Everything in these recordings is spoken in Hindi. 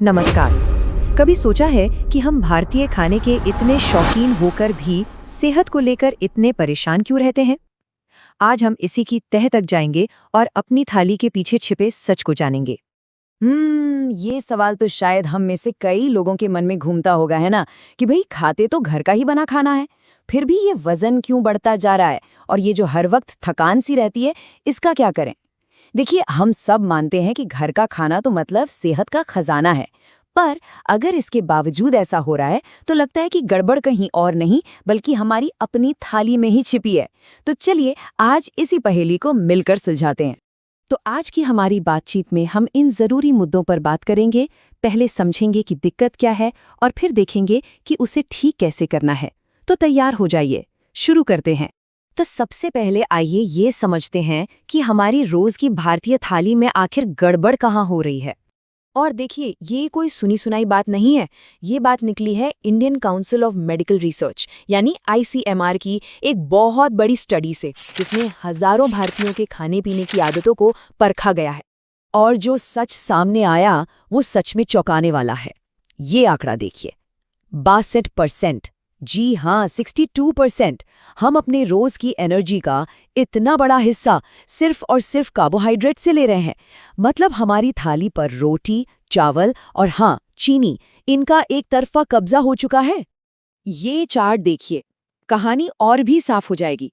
नमस्कार। कभी सोचा है कि हम भारतीय खाने के इतने शौकीन होकर भी सेहत को लेकर इतने परेशान क्यों रहते हैं? आज हम इसी की तह तक जाएंगे और अपनी थाली के पीछे छिपे सच को जानेंगे। ये सवाल तो शायद हम में से कई लोगों के मन में घूमता होगा, है ना? कि भाई खाते तो घर का ही बना खाना है, फिर भी ये वजन क्यों बढ़ता जा रहा है और ये जो हर वक्त थकान सी रहती है, इसका क्या करें? देखिए, हम सब मानते हैं कि घर का खाना तो मतलब सेहत का खजाना है। पर अगर इसके बावजूद ऐसा हो रहा है तो लगता है कि गड़बड़ कहीं और नहीं बल्कि हमारी अपनी थाली में ही छिपी है। तो चलिए आज इसी पहेली को मिलकर सुलझाते हैं। तो आज की हमारी बातचीत में हम इन जरूरी मुद्दों पर बात करेंगे। पहले समझेंगे कि दिक्कत क्या है और फिर देखेंगे कि उसे ठीक कैसे करना है। तो तैयार हो जाइए, शुरू करते हैं। तो सबसे पहले आइए ये समझते हैं कि हमारी रोज की भारतीय थाली में आखिर गड़बड़ कहाँ हो रही है। और देखिए, ये कोई सुनी सुनाई बात नहीं है। ये बात निकली है Indian council of medical research यानी ICMR की एक बहुत बड़ी स्टडी से, जिसमें हजारों भारतीयों के खाने पीने की आदतों को परखा गया है। और जो सच सामने आया वो सच में चौंकाने वाला है। ये आंकड़ा देखिए, 62%। जी हाँ, 62%। हम अपने रोज की एनर्जी का इतना बड़ा हिस्सा सिर्फ और सिर्फ कार्बोहाइड्रेट से ले रहे हैं। मतलब हमारी थाली पर रोटी, चावल और हाँ, चीनी, इनका एक तरफा कब्जा हो चुका है। ये चार्ट देखिए, कहानी और भी साफ हो जाएगी।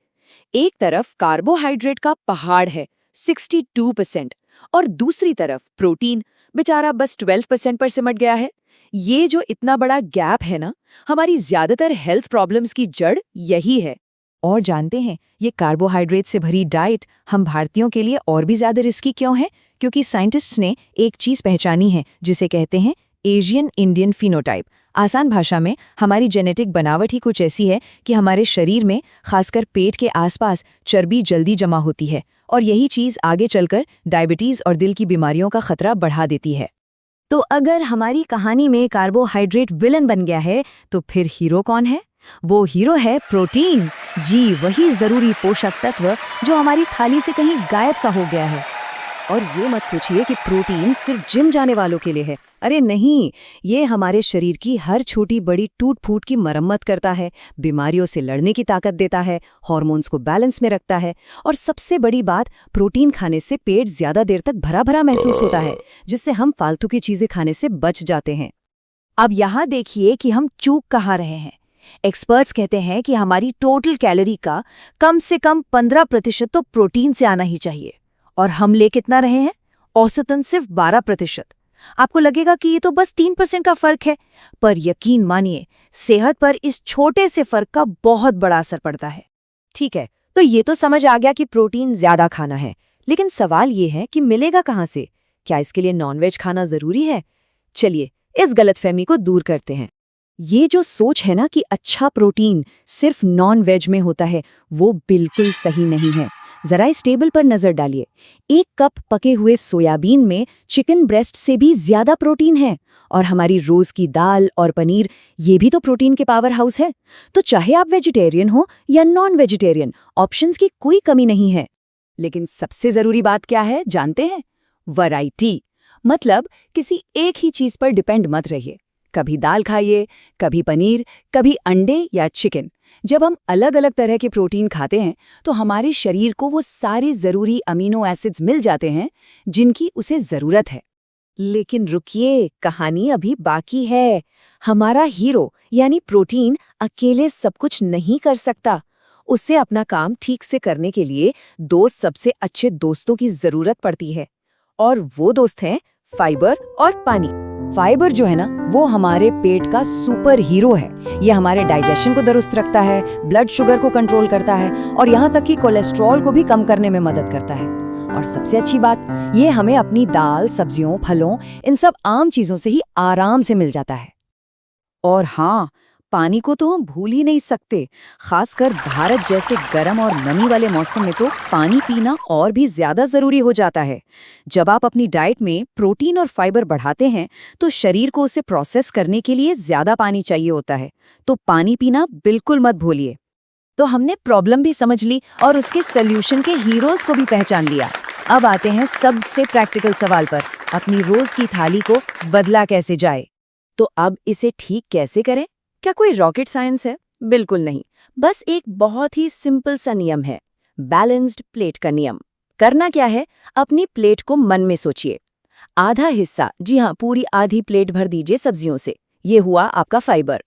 एक तरफ कार्बोहाइड्रेट का पहाड़ है 62% और दूसरी तरफ प्रोटीन बेचारा बस 12% पर सिमट गया है। ये जो इतना बड़ा गैप है ना, हमारी ज्यादातर हेल्थ प्रॉब्लम्स की जड़ यही है। और जानते हैं, ये कार्बोहाइड्रेट से भरी डाइट हम भारतीयों के लिए और भी ज्यादा रिस्की क्यों है? क्योंकि साइंटिस्ट्स ने एक चीज पहचानी है जिसे कहते हैं एशियन इंडियन फिनोटाइप। आसान भाषा में हमारी जेनेटिक बनावट ही कुछ ऐसी है कि हमारे शरीर में, खासकर पेट के आसपास, चर्बी जल्दी जमा होती है और यही चीज आगे चलकर डायबिटीज और दिल की बीमारियों का खतरा बढ़ा देती है। तो अगर हमारी कहानी में कार्बोहाइड्रेट विलन बन गया है, तो फिर हीरो कौन है? वो हीरो है प्रोटीन। जी, वही जरूरी पोषक तत्व जो हमारी थाली से कहीं गायब सा हो गया है। और ये मत सोचिए कि प्रोटीन सिर्फ जिम जाने वालों के लिए है। अरे नहीं, ये हमारे शरीर की हर छोटी बड़ी टूट फूट की मरम्मत करता है, बीमारियों से लड़ने की ताकत देता है, हार्मोन्स को बैलेंस में रखता है और सबसे बड़ी बात, प्रोटीन खाने से पेट ज्यादा देर तक भरा भरा महसूस होता है, जिससे हम फालतू की चीजें खाने से बच जाते हैं। अब यहाँ देखिए कि हम चूक कहाँ रहे हैं। एक्सपर्ट्स कहते हैं कि हमारी टोटल कैलोरी का कम से कम 15% तो प्रोटीन से आना ही चाहिए, और हम ले कितना रहे हैं? औसतन सिर्फ 12%। आपको लगेगा कि ये तो बस 3% का फर्क है, पर यकीन मानिए, सेहत पर इस छोटे से फर्क का बहुत बड़ा असर पड़ता है। ठीक है, तो ये तो समझ आ गया कि प्रोटीन ज्यादा खाना है, लेकिन सवाल ये है कि मिलेगा कहाँ से? क्या इसके लिए नॉनवेज खाना जरूरी है? चलिए इस गलतफहमी को दूर करते हैं। ये जो सोच है ना कि अच्छा प्रोटीन सिर्फ नॉन वेज में होता है, वो बिल्कुल सही नहीं है। जरा इस टेबल पर नजर डालिए। 1 कप पके हुए सोयाबीन में चिकन ब्रेस्ट से भी ज्यादा प्रोटीन है, और हमारी रोज की दाल और पनीर, ये भी तो प्रोटीन के पावर हाउस है। तो चाहे आप वेजिटेरियन हो या नॉन वेजिटेरियन, ऑप्शंस की कोई कमी नहीं है। लेकिन सबसे जरूरी बात क्या है जानते हैं? वैरायटी। मतलब किसी एक ही चीज पर डिपेंड मत रहिए। कभी दाल खाइए, कभी पनीर, कभी अंडे या चिकन। जब हम अलग अलग तरह के प्रोटीन खाते हैं तो हमारे शरीर को वो सारे जरूरी अमीनो एसिड्स मिल जाते हैं जिनकी उसे जरूरत है। लेकिन रुकिए, कहानी अभी बाकी है। हमारा हीरो यानी प्रोटीन अकेले सब कुछ नहीं कर सकता। उसे अपना काम ठीक से करने के लिए 2 सबसे अच्छे दोस्तों की जरूरत पड़ती है, और वो दोस्त हैं फाइबर और पानी। फाइबर जो है ना, वो हमारे पेट का सुपर हीरो है। ये हमारे डाइजेशन को दुरुस्त रखता है, ब्लड शुगर को कंट्रोल करता है और यहाँ तक कि कोलेस्ट्रॉल को भी कम करने में मदद करता है। और सबसे अच्छी बात, ये हमें अपनी दाल, सब्जियों, फलों, इन सब आम चीजों से ही आराम से मिल जाता है। और हाँ, पानी को तो हम भूल ही नहीं सकते। खासकर भारत जैसे गर्म और नमी वाले मौसम में तो पानी पीना और भी ज्यादा जरूरी हो जाता है। जब आप अपनी डाइट में प्रोटीन और फाइबर बढ़ाते हैं तो शरीर को उसे प्रोसेस करने के लिए ज्यादा पानी चाहिए होता है, तो पानी पीना बिल्कुल मत भूलिए। तो हमने प्रॉब्लम भी समझ ली और उसके सॉल्यूशन के हीरोज को भी पहचान लिया। अब आते हैं सबसे प्रैक्टिकल सवाल पर, अपनी रोज की थाली को बदला कैसे जाए। तो अब इसे ठीक कैसे करें? क्या कोई रॉकेट साइंस है? बिल्कुल नहीं, बस एक बहुत ही सिंपल सा नियम है, बैलेंस्ड प्लेट का नियम। करना क्या है, अपनी प्लेट को मन में सोचिए। आधा हिस्सा, जी हाँ, पूरी आधी प्लेट भर दीजिए सब्जियों से, ये हुआ आपका फाइबर।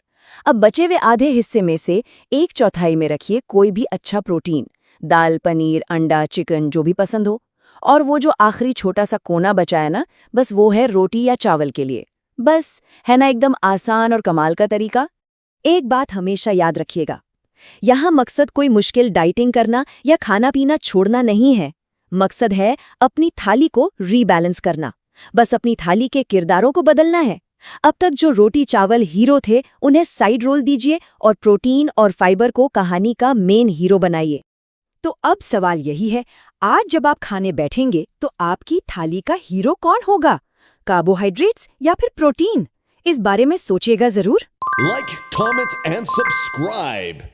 अब बचे हुए आधे हिस्से में से 1/4 में रखिए कोई भी अच्छा प्रोटीन, दाल, पनीर, अंडा, चिकन, जो भी पसंद हो। और वो जो आखिरी छोटा सा कोना बचा है ना, बस वो है रोटी या चावल के लिए। बस, है ना एकदम आसान और कमाल का तरीका। एक बात हमेशा याद रखिएगा, यहाँ मकसद कोई मुश्किल डाइटिंग करना या खाना पीना छोड़ना नहीं है। मकसद है अपनी थाली को रीबैलेंस करना। बस अपनी थाली के किरदारों को बदलना है। अब तक जो रोटी चावल हीरो थे, उन्हें साइड रोल दीजिए और प्रोटीन और फाइबर को कहानी का मेन हीरो बनाइए। तो अब सवाल यही है, आज जब आप खाने बैठेंगे तो आपकी थाली का हीरो कौन होगा? कार्बोहाइड्रेट्स या फिर प्रोटीन? इस बारे में सोचिएगा जरूर। Like, comment, and subscribe.